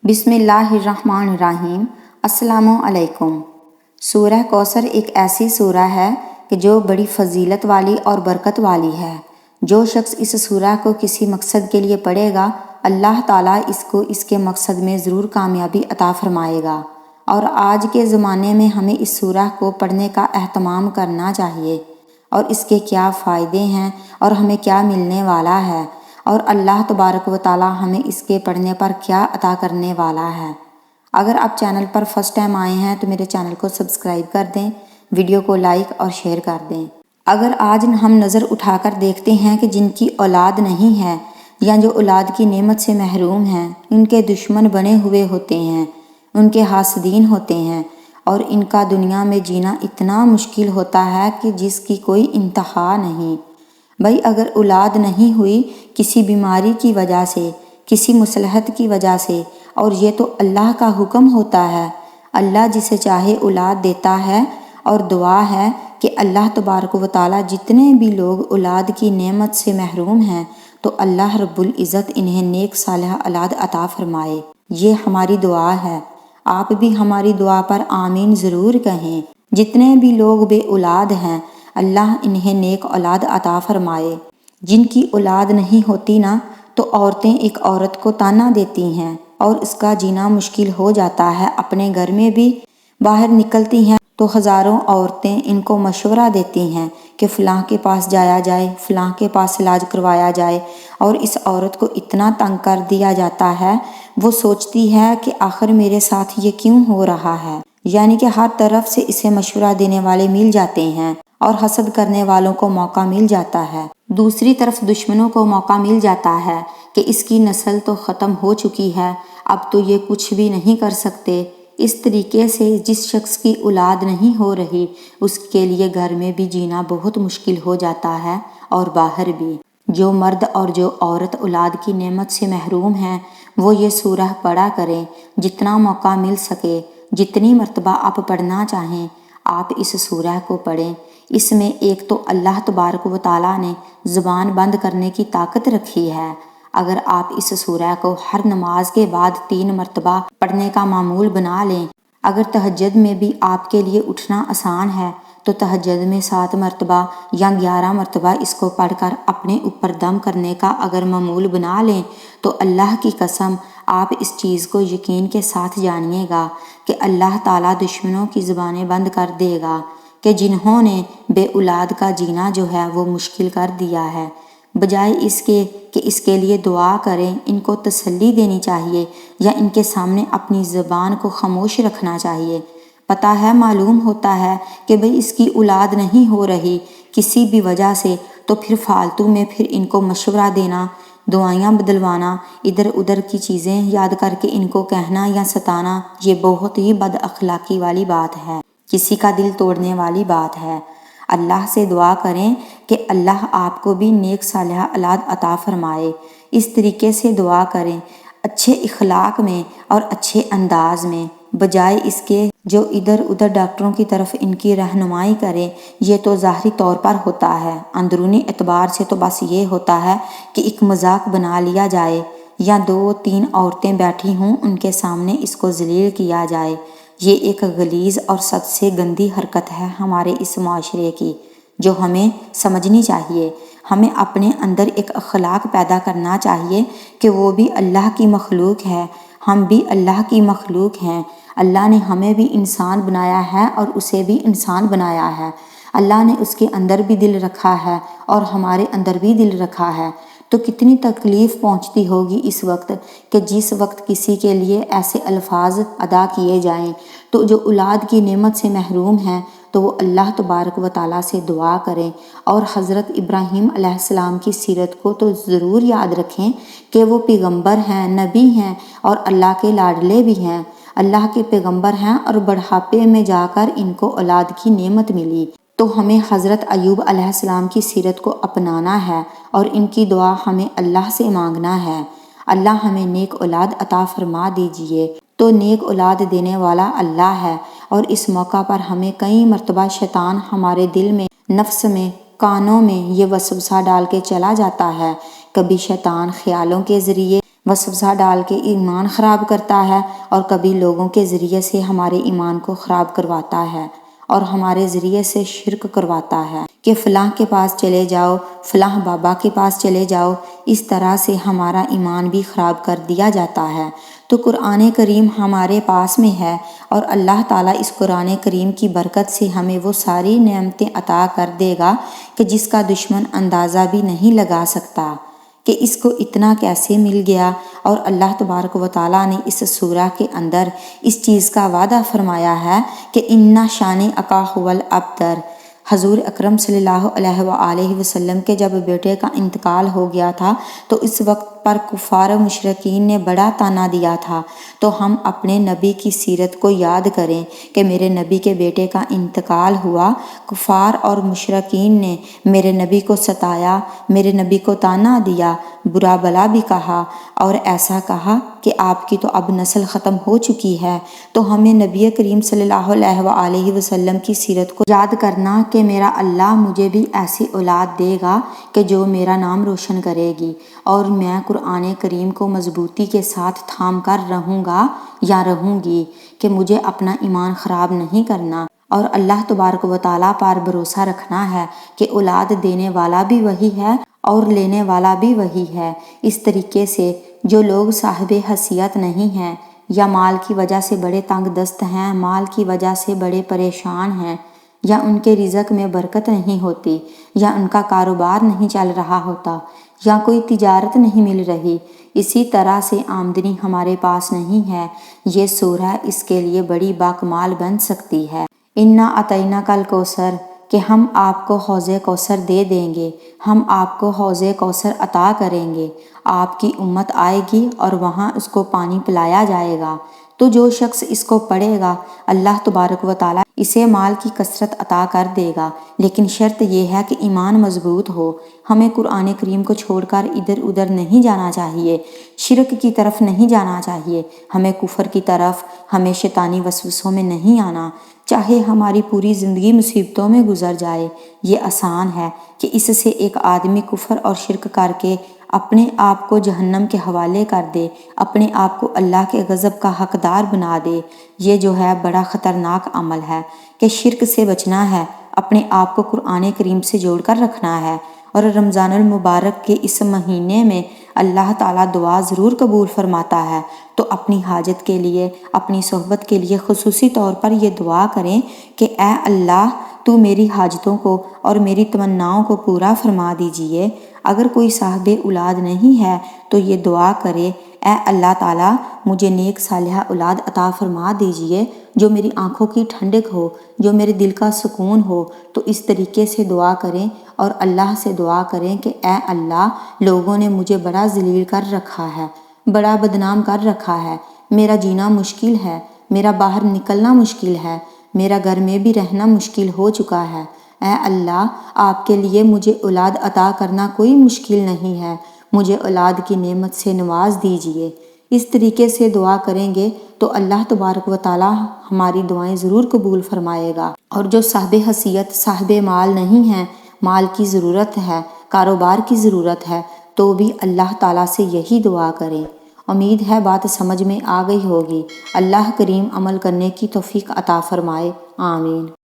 بسم اللہ الرحمن الرحیم۔ السلام علیکم۔ سورہ کوثر ایک ایسی سورہ ہے کہ جو بڑی فضیلت والی اور برکت والی ہے۔ جو شخص اس سورہ کو کسی مقصد کے لیے پڑھے گا، اللہ تعالیٰ اس کو اس کے مقصد میں ضرور کامیابی عطا فرمائے گا۔ اور آج کے زمانے میں ہمیں اس سورہ کو پڑھنے کا اہتمام کرنا چاہیے، اور اس کے کیا فائدے ہیں اور ہمیں کیا ملنے والا ہے، اور اللہ تبارک و تعالیٰ ہمیں اس کے پڑھنے پر کیا عطا کرنے والا ہے۔ اگر آپ چینل پر فرسٹ ٹائم آئے ہیں تو میرے چینل کو سبسکرائب کر دیں، ویڈیو کو لائک اور شیئر کر دیں۔ اگر آج ہم نظر اٹھا کر دیکھتے ہیں کہ جن کی اولاد نہیں ہے یا جو اولاد کی نعمت سے محروم ہیں، ان کے دشمن بنے ہوئے ہوتے ہیں، ان کے حاسدین ہوتے ہیں، اور ان کا دنیا میں جینا اتنا مشکل ہوتا ہے کہ جس کی کوئی انتہا نہیں۔ بھئی اگر اولاد نہیں ہوئی کسی بیماری کی وجہ سے، کسی مصلحت کی وجہ سے، اور یہ تو اللہ کا حکم ہوتا ہے، اللہ جسے چاہے اولاد دیتا ہے، اور دعا ہے کہ اللہ تبارک و تعالیٰ جتنے بھی لوگ اولاد کی نعمت سے محروم ہیں تو اللہ رب العزت انہیں نیک صالحہ اولاد عطا فرمائے۔ یہ ہماری دعا ہے، آپ بھی ہماری دعا پر آمین ضرور کہیں۔ جتنے بھی لوگ بے اولاد ہیں، اللہ انہیں نیک اولاد عطا فرمائے۔ جن کی اولاد نہیں ہوتی نا، تو عورتیں ایک عورت کو طعنہ دیتی ہیں اور اس کا جینا مشکل ہو جاتا ہے۔ اپنے گھر میں بھی باہر نکلتی ہیں تو ہزاروں عورتیں ان کو مشورہ دیتی ہیں کہ فلاں کے پاس جایا جائے، فلاں کے پاس علاج کروایا جائے، اور اس عورت کو اتنا تنگ کر دیا جاتا ہے، وہ سوچتی ہے کہ آخر میرے ساتھ یہ کیوں ہو رہا ہے، یعنی کہ ہر طرف سے اسے مشورہ دینے والے مل جاتے ہیں اور حسد کرنے والوں کو موقع مل جاتا ہے۔ دوسری طرف دشمنوں کو موقع مل جاتا ہے کہ اس کی نسل تو ختم ہو چکی ہے، اب تو یہ کچھ بھی نہیں کر سکتے۔ اس طریقے سے جس شخص کی اولاد نہیں ہو رہی، اس کے لیے گھر میں بھی جینا بہت مشکل ہو جاتا ہے اور باہر بھی۔ جو مرد اور جو عورت اولاد کی نعمت سے محروم ہیں، وہ یہ سورہ پڑھا کریں، جتنا موقع مل سکے، جتنی مرتبہ آپ پڑھنا چاہیں آپ اس سورہ کو پڑھیں۔ اس میں ایک تو اللہ تبارک و تعالیٰ نے زبان بند کرنے کی طاقت رکھی ہے۔ اگر آپ اس سورہ کو ہر نماز کے بعد 3 مرتبہ پڑھنے کا معمول بنا لیں، اگر تہجد میں بھی آپ کے لیے اٹھنا آسان ہے تو تہجد میں 7 مرتبہ یا 11 مرتبہ اس کو پڑھ کر اپنے اوپر دم کرنے کا اگر معمول بنا لیں، تو اللہ کی قسم آپ اس چیز کو یقین کے ساتھ جانیے گا کہ اللہ تعالیٰ دشمنوں کی زبانیں بند کر دے گا کہ جنہوں نے بے اولاد کا جینا جو ہے وہ مشکل کر دیا ہے۔ بجائے اس کے کہ اس کے لیے دعا کریں، ان کو تسلی دینی چاہیے یا ان کے سامنے اپنی زبان کو خاموش رکھنا چاہیے۔ پتہ ہے، معلوم ہوتا ہے کہ بھئی اس کی اولاد نہیں ہو رہی کسی بھی وجہ سے، تو پھر فالتو میں پھر ان کو مشورہ دینا، دعائیاں بدلوانا، ادھر ادھر کی چیزیں یاد کر کے ان کو کہنا یا ستانا، یہ بہت ہی بد اخلاقی والی بات ہے، کسی کا دل توڑنے والی بات ہے۔ اللہ سے دعا کریں کہ اللہ آپ کو بھی نیک صالحہ اولاد عطا فرمائے۔ اس طریقے سے دعا کریں، اچھے اخلاق میں اور اچھے انداز میں، بجائے اس کے جو ادھر ادھر ڈاکٹروں کی طرف ان کی رہنمائی کریں۔ یہ تو ظاہری طور پر ہوتا ہے، اندرونی اعتبار سے تو بس یہ ہوتا ہے کہ ایک مذاق بنا لیا جائے یا 2-3 عورتیں بیٹھی ہوں ان کے سامنے اس کو ذلیل کیا جائے۔ یہ ایک غلیظ اور سب سے گندی حرکت ہے ہمارے اس معاشرے کی، جو ہمیں سمجھنی چاہیے۔ ہمیں اپنے اندر ایک اخلاق پیدا کرنا چاہیے کہ وہ بھی اللہ کی مخلوق ہے، ہم بھی اللہ کی مخلوق ہیں۔ اللہ نے ہمیں بھی انسان بنایا ہے اور اسے بھی انسان بنایا ہے۔ اللہ نے اس کے اندر بھی دل رکھا ہے اور ہمارے اندر بھی دل رکھا ہے۔ تو کتنی تکلیف پہنچتی ہوگی اس وقت کہ جس وقت کسی کے لیے ایسے الفاظ ادا کیے جائیں۔ تو جو اولاد کی نعمت سے محروم ہیں تو وہ اللہ تبارک و تعالیٰ سے دعا کریں، اور حضرت ابراہیم علیہ السلام کی سیرت کو تو ضرور یاد رکھیں کہ وہ پیغمبر ہیں، نبی ہیں اور اللہ کے لاڈلے بھی ہیں، اللہ کے پیغمبر ہیں، اور بڑھاپے میں جا کر ان کو اولاد کی نعمت ملی۔ تو ہمیں حضرت ایوب علیہ السلام کی سیرت کو اپنانا ہے اور ان کی دعا ہمیں اللہ سے مانگنا ہے۔ اللہ ہمیں نیک اولاد عطا فرما دیجئے۔ تو نیک اولاد دینے والا اللہ ہے، اور اس موقع پر ہمیں کئی مرتبہ شیطان ہمارے دل میں، نفس میں، کانوں میں یہ وسوسہ ڈال کے چلا جاتا ہے۔ کبھی شیطان خیالوں کے ذریعے وسوسہ ڈال کے ایمان خراب کرتا ہے، اور کبھی لوگوں کے ذریعے سے ہمارے ایمان کو خراب کرواتا ہے اور ہمارے ذریعے سے شرک کرواتا ہے کہ فلاں کے پاس چلے جاؤ، فلاں بابا کے پاس چلے جاؤ، اس طرح سے ہمارا ایمان بھی خراب کر دیا جاتا ہے۔ تو قرآن کریم ہمارے پاس میں ہے، اور اللہ تعالیٰ اس قرآن کریم کی برکت سے ہمیں وہ ساری نعمتیں عطا کر دے گا کہ جس کا دشمن اندازہ بھی نہیں لگا سکتا کہ اس کو اتنا کیسے مل گیا۔ اور اللہ تبارک و تعالیٰ نے اس سورہ کے اندر اس چیز کا وعدہ فرمایا ہے کہ اِنَّ شَانِئَکَ هُوَ الْأَبْتَرُ۔ حضور اکرم صلی اللہ علیہ وآلہ وسلم کے جب بیٹے کا انتقال ہو گیا تھا تو اس وقت پر کفار و مشرکین نے بڑا طعنہ دیا تھا۔ تو ہم اپنے نبی کی سیرت کو یاد کریں کہ میرے نبی کے بیٹے کا انتقال ہوا، کفار اور مشرکین نے میرے نبی کو ستایا، میرے نبی کو طعنہ دیا، برا بلا بھی کہا، اور ایسا کہا کہ آپ کی تو اب نسل ختم ہو چکی ہے۔ تو ہمیں نبی کریم صلی اللہ علیہ وآلہ وسلم کی سیرت کو یاد کرنا کہ میرا اللہ مجھے بھی ایسی اولاد دے گا کہ جو میرا نام روشن کرے گی، اور میں قرآن کریم کو مضبوطی کے ساتھ تھام کر رہوں گا یا رہوں گی کہ مجھے اپنا ایمان خراب نہیں کرنا، اور اللہ تبارک و تعالیٰ پر بھروسہ رکھنا ہے کہ اولاد دینے والا بھی وہی ہے اور لینے والا بھی وہی ہے۔ اس طریقے سے جو لوگ صاحب حیثیت نہیں ہیں، یا مال کی وجہ سے بڑے تنگ دست ہیں، مال کی وجہ سے بڑے پریشان ہیں، یا ان کے رزق میں برکت نہیں ہوتی، یا ان کا کاروبار نہیں چل رہا ہوتا، یا کوئی تجارت نہیں مل رہی، اسی طرح سے آمدنی ہمارے پاس نہیں ہے، یہ سورہ اس کے لیے بڑی باکمال بن سکتی ہے۔ اِنَّا أَعْطَيْنَاكَ الْكَوْثَرَ، کہ ہم آپ کو حوض کوثر دے دیں گے، ہم آپ کو حوض کوثر عطا کریں گے۔ آپ کی امت آئے گی اور وہاں اس کو پانی پلایا جائے گا، تو جو شخص اس کو پڑھے گا اللہ تبارک و تعالیٰ اسے مال کی کثرت عطا کر دے گا، لیکن شرط یہ ہے کہ ایمان مضبوط ہو۔ ہمیں قرآن کریم کو چھوڑ کر ادھر ادھر نہیں جانا چاہیے، شرک کی طرف نہیں جانا چاہیے، ہمیں کفر کی طرف، ہمیں شیطانی وسوسوں میں نہیں آنا، چاہے ہماری پوری زندگی مصیبتوں میں گزر جائے۔ یہ آسان ہے کہ اس سے ایک آدمی کفر اور شرک کر کے اپنے آپ کو جہنم کے حوالے کر دے، اپنے آپ کو اللہ کے غضب کا حقدار بنا دے۔ یہ جو ہے بڑا خطرناک عمل ہے کہ شرک سے بچنا ہے، اپنے آپ کو قرآن کریم سے جوڑ کر رکھنا ہے۔ اور رمضان المبارک کے اس مہینے میں اللہ تعالیٰ دعا ضرور قبول فرماتا ہے، تو اپنی حاجت کے لیے، اپنی صحبت کے لیے خصوصی طور پر یہ دعا کریں کہ اے اللہ تو میری حاجتوں کو اور میری تمناؤں کو پورا فرما دیجئے۔ اگر کوئی صاحب اولاد نہیں ہے تو یہ دعا کرے، اے اللہ تعالیٰ مجھے نیک صالحہ اولاد عطا فرما دیجئے جو میری آنکھوں کی ٹھنڈک ہو، جو میرے دل کا سکون ہو۔ تو اس طریقے سے دعا کریں اور اللہ سے دعا کریں کہ اے اللہ لوگوں نے مجھے بڑا ذلیل کر رکھا ہے، بڑا بدنام کر رکھا ہے، میرا جینا مشکل ہے، میرا باہر نکلنا مشکل ہے، میرا گھر میں بھی رہنا مشکل ہو چکا ہے۔ اے اللہ آپ کے لیے مجھے اولاد عطا کرنا کوئی مشکل نہیں ہے، مجھے اولاد کی نعمت سے نواز دیجئے۔ اس طریقے سے دعا کریں گے تو اللہ تبارک و تعالیٰ ہماری دعائیں ضرور قبول فرمائے گا۔ اور جو صاحب حیثیت، صاحب مال نہیں ہیں، مال کی ضرورت ہے، کاروبار کی ضرورت ہے، تو بھی اللہ تعالیٰ سے یہی دعا کریں۔ امید ہے بات سمجھ میں آ گئی ہوگی۔ اللہ کریم عمل کرنے کی توفیق عطا فرمائے، آمین۔